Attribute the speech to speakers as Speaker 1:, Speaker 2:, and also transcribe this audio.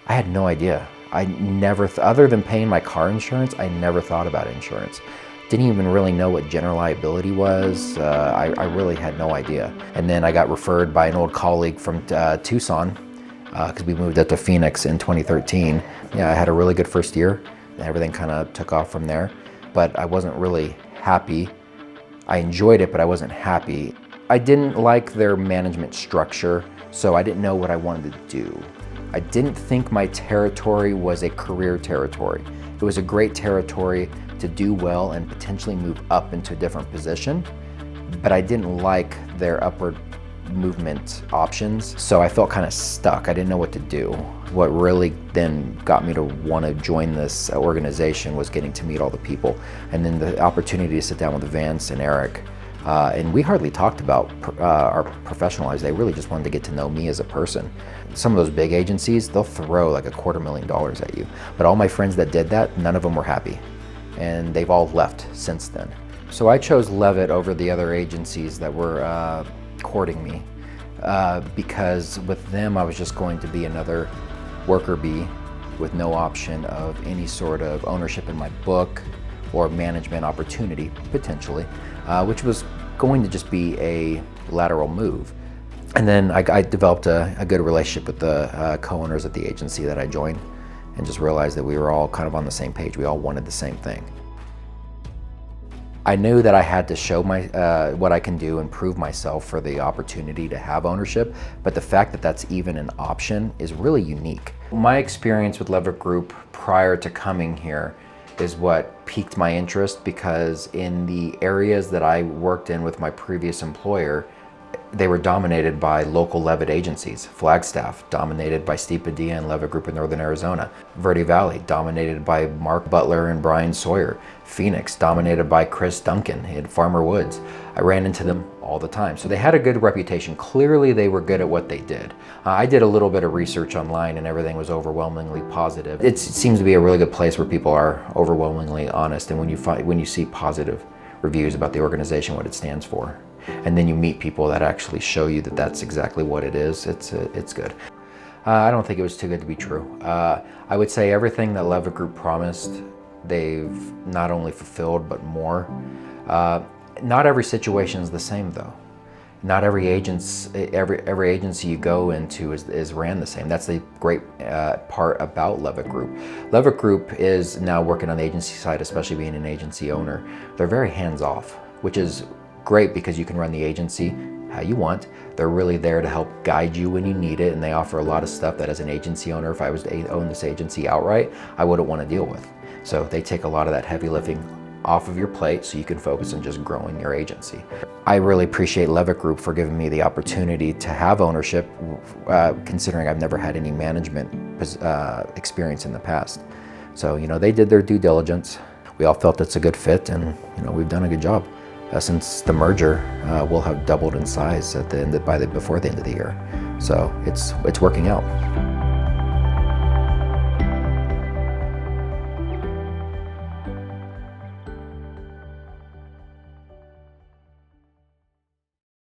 Speaker 1: I had no idea. I never, other than paying my car insurance, I never thought about insurance. Didn't even really know what general liability was. I really had no idea. And then I got referred by an old colleague from Tucson, because we moved up to Phoenix in 2013. Yeah, I had a really good first year. Everything kind of took off from there, but I wasn't really happy. I enjoyed it, but I wasn't happy. I didn't like their management structure, so I didn't know what I wanted to do. I didn't think my territory was a career territory. It was a great territory to do well and potentially move up into a different position, but I didn't like their upward movement options, so I felt kind of stuck. I didn't know what to do. What really then got me to want to join this organization was getting to meet all the people, and then the opportunity to sit down with Vance and Eric. And we hardly talked about our professional lives. They really just wanted to get to know me as a person. Some of those big agencies, they'll throw like $250,000 at you. But all my friends that did that, none of them were happy. And they've all left since then. So I chose Leavitt over the other agencies that were courting me because with them I was just going to be another worker bee with no option of any sort of ownership in my book or management opportunity, potentially, which was going to just be a lateral move. And then I developed a good relationship with the co-owners at the agency that I joined, and just realized that we were all kind of on the same page. We all wanted the same thing. I knew that I had to show what I can do and prove myself for the opportunity to have ownership, but the fact that that's even an option is really unique. My experience with Leavitt Group prior to coming here is what piqued my interest, because in the areas that I worked in with my previous employer, they were dominated by local Leavitt agencies. Flagstaff, dominated by Steve Padilla and Leavitt Group in Northern Arizona. Verde Valley, dominated by Mark Butler and Brian Sawyer. Phoenix, dominated by Chris Duncan and Farmer Woods. I ran into them all the time. So they had a good reputation. Clearly they were good at what they did. I did a little bit of research online and everything was overwhelmingly positive. It seems to be a really good place where people are overwhelmingly honest, and when you see positive reviews about the organization, what it stands for, and then you meet people that actually show you that that's exactly what it is, it's good. I don't think it was too good to be true. I would say everything that Leavitt Group promised, they've not only fulfilled, but more. Not every situation is the same though. Not every agency you go into is ran the same. That's the great part about Leavitt Group. Leavitt Group is now working on the agency side, especially being an agency owner. They're very hands-off, which is great because you can run the agency how you want. They're really there to help guide you when you need it, and they offer a lot of stuff that as an agency owner, if I was to own this agency outright, I wouldn't want to deal with. So they take a lot of that heavy lifting off of your plate so you can focus on just growing your agency. I really appreciate Leavitt Group for giving me the opportunity to have ownership, considering I've never had any management experience in the past. So, they did their due diligence. We all felt it's a good fit, and, we've done a good job. Since the merger, we'll have doubled in size before the end of the year. So it's working out.